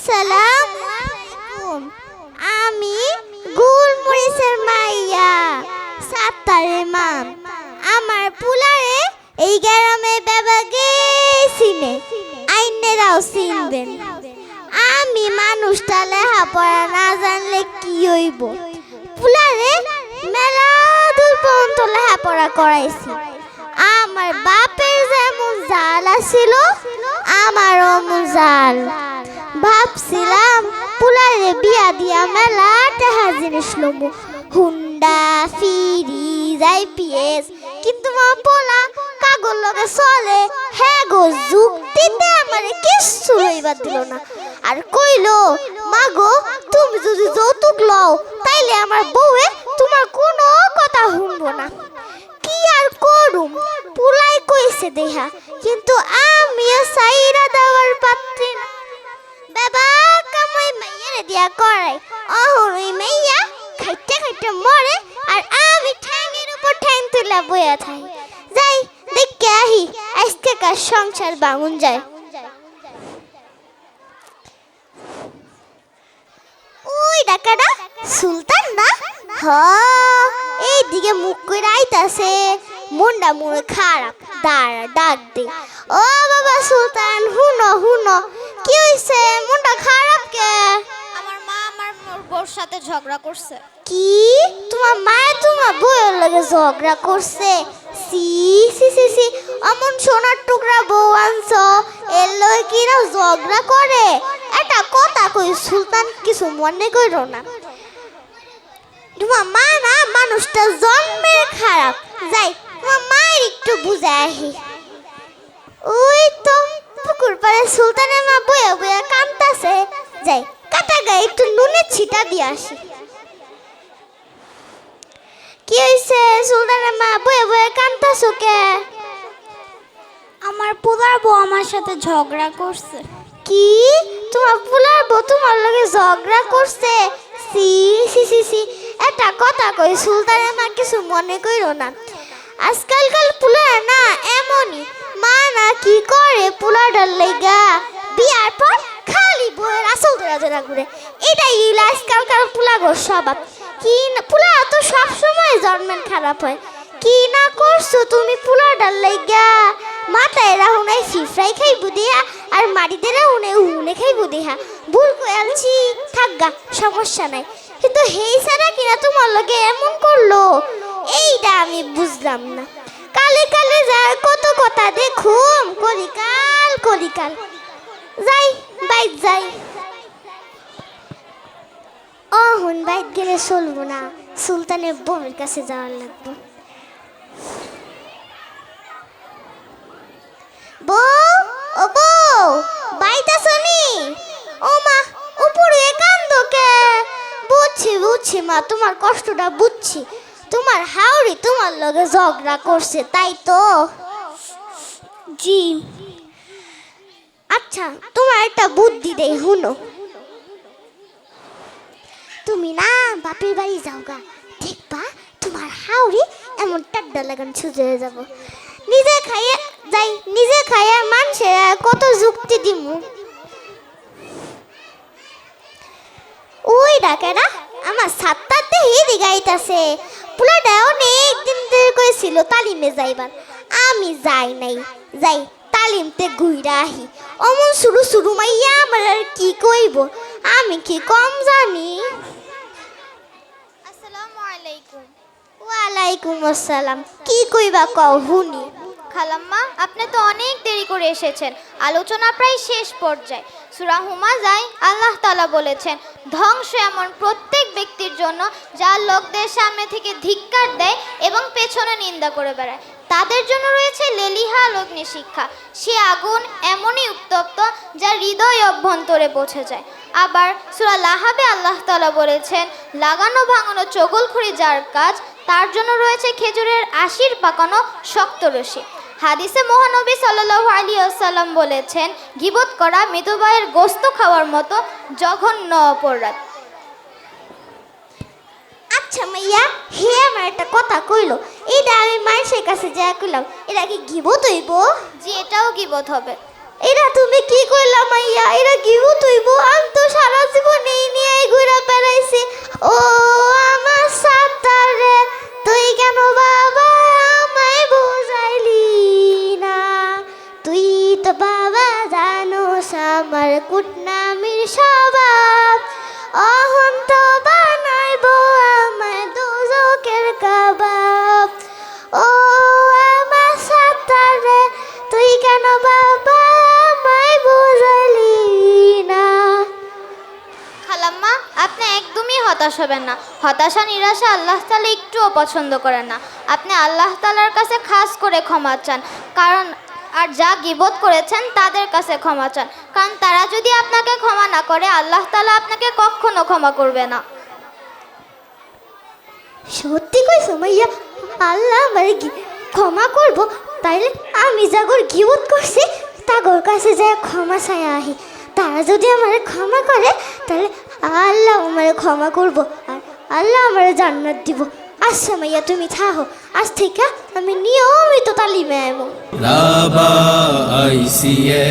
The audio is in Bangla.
আসসালামু আলাইকুম। আমি গুলমরিচের মাইয়া সাত্তারে মাম। আমার পুলারে এই গ্রামে বাবাগে চিনে, আইনেরাও চিনবেন। আমি মানুষটা লেখাপড়া না জানলে কি হইব। পুলারে মেলা দূর পর্যন্ত লেখাপড়া করাইছি। আমার বাপের যেমন জাল আছিল, আমারও অমন জাল। ভাবছিলাম পুলারে বিয়া দিয়া মেলা টাকা জিনিস লমু, হুন্ডা, ফ্রিজ, আইপিএস। কিন্তু মা পোলা কাগজ লগে চলে, হ্যাঁ গো যুক্তিতে আমারে কিচ্ছু লইবার দিল না। আর কইলো, মা গো তুমি যদি যৌতুক লও তাইলে আমার বউয়ে তোমার কোনো কথা শুনবো না। কি আর করুম, পুলাই কইছে দেহা, কিন্তু আমিও সাইরা দেওয়ার পাত্রী না। বাবা কামাই মাইয়ারে দিয়া করাই, অহন ওই মাইয়া খাইতে খাইতে মরে, আর আমি ঠ্যাংয়ের উপর ঠ্যাং তুলা বইয়া থাই। যাই দেখে আহি আজকে কার সংসার বাঙুন যায়। ওই ডাকাডা সুলতান না? হ, এইদিকে মুখ কইরা আইতাছে, মনটা মনে খারাপ। দাঁড়া ডাক দে। ও বাবা সুলতান, হুনো হুনো, কি হইছে? মনটা খারাপ কে? আমার মা আমার বউর সাথে ঝগড়া করছে। কি? তোমার মা তোমার বউয়ের লগে ঝগড়া করছে? সি সি সি সি, অমন সোনার টুকরা বউ আনছো, এর লগে কিরা ঝগড়া করে? এটা কথা কই সুলতান, কিছু মনে কইরো না। তোমার মা না মানুষটা জন্মের খারাপ। যাই তোমার মায়ের একটু বুঝায় আহি। ওই তো পুকুর পাড়ে সুলতানের মা বইয়া বইয়া কাঁদতাছে। যাই কাটা গায়ে একটু নুনের ছিটা দিয়ে আসি। কি হইছে সুলতানের মা বইয়া বইয়া কাঁদতাছো কে? আমার পোলার বউ আমার সাথে ঝগড়া করছে। কি? তোমার পুলার বউ তোমার লগে ঝগড়া করছে? সি সি সি সি, এটা কথা কই সুলতানের মা, কিছু মনে কইরো না। আজকালকাল পুলার না এমনই, মা না কি করে পুলাটার লাইগা বিয়ার পর খালি বউয়ের আসল ধরা ধরা ঘুরে। এটাই আজকালকার পুলাগোর স্বভাব। কি না পুলা তো সব সময় জন্মের খারাপ হয়। কি না করছো তুমি পুলাটার লাইগা? মাথায় রাহুনাই ফিফরাই খাইব দিয়া, আর মাটিতে রাহুনে উনে খাইব দেহা। ভুল কইলছি, থাকগা, সমস্যা নাই। কিন্তু হেই সারা কিনা তোমার লগে এমন করলো, এইটা আমি বুঝলাম না। কালে কালে যায় কত কথা দেখুম, কলিকাল কলিকাল। যাই বাইত যাই। অহন বাইত গেলে চলবো না, সুলতানের বউয়ের কাছে যাওয়ার লাগবে। বউ, ও বউ, বাইত আসনি? ও মা, উপরে কান্দো কে? বুঝছি বুঝছি মা, তোমার কষ্টটা বুঝছি। তোমার হাওড়ি তোমার লগে ঝগড়া করছে, তাই তো? জি। আচ্ছা তোমার একটা বুদ্ধি দেই, হুনো। তুমি না বাপের বাড়ি যাওগা, দেখবা তোমার হাওড়ি এমন টাড্ডা লাগান ছুটে যাব। নিজে খাইয়া যাই, নিজে খাইয়া মানুষের কত যুক্তি দিমু। ওই ডাকেরা আমার সাতটাতে হিদি গাইতাছে। পুলাটা অনেক দিন ধরে কইছিল তালিমে যাইবার, আমি যাই নাই। যাই তালিমতে ঘুইরা আহি। অমন শুরু শুরু মাইয়া আমার আর কি কইব, আমি কি কম জানি? আসসালামু আলাইকুম। ওয়ালাইকুম আসসালাম। কি কইবা কও হুনি। খালাম্মা, আপনি তো অনেক দেরি করে এসেছেন, আলোচনা প্রায় শেষ পর্যায়ে। সূরা হুমাযায় আল্লাহ তাআলা বলেছেন, ধ্বংস এমন প্রত্যেক ব্যক্তির জন্য যার লোকদের সামনে থেকে ধিক্কার দেয় এবং পেছনে নিন্দা করে বেড়ায়। তাদের জন্য রয়েছে লেলিহা অগ্নি শিক্ষা। সে আগুন এমনই উত্তপ্ত যা হৃদয় অভ্যন্তরে পৌঁছে যায়। আবার সূরা লাহাবে আল্লাহ তাআলা বলেছেন, লাগানো ভাঙানো চগলখড়ি যার কাজ, তার জন্য রয়েছে খেজুরের আশির পাকানো শক্ত রশি। হাদিসে মহানবী সাল্লাল্লাহু আলাইহি ওয়াসাল্লাম বলেছেন, গীবত করা মৃতভাইয়ের গোশত খাওয়ার মতো জঘন্য অপরাধ। আচ্ছা মাইয়া, হে আমার একটা কথা কইলো, এটা আমি মানুষের কাছে যা কইলাম, এটা কি গিবত হইব? জি, এটাও গীবত হবে। এটা তুমি কি কইলা মাইয়া? এটা গিবত হইব? আমি তো কুটনামির স্বভাব অহন তো বানাইবো আমায় দুজকের কাবাব ও আমার সাতারে তুই কেন বাবা আমায় বুঝালি না। খালাম্মা, আপনি একদমই হতাশ হবেন না। হতাশা নিরাশা আল্লাহ তাআলা একটুও পছন্দ করেন না। আপনি আল্লাহ তাআলার কাছে খাস করে ক্ষমা চান, কারণ আর যা গীবত করেছেন তাদের কাছে ক্ষমা চান, কারণ তারা যদি আপনাকে ক্ষমা না করে আল্লাহ তাআলা আপনাকে কখনো ক্ষমা করবে না। সত্যি কইছো মাইয়া? আল্লাহ আমারে ক্ষমা করব, তাইলে আমি যাগর গিবত করছি তাগর কাছে যায় ক্ষমা চাইয়া আহি। তারা যদি আমারে ক্ষমা করে তাহলে আল্লাহ আমারে ক্ষমা করব আর আল্লাহ আমারে জান্নাত দিব। আচ্ছা মাইয়া তুমি থাকো, আজ থেকে আমি নিয়মিত তালিমে আইবো। রাবা আইসিএ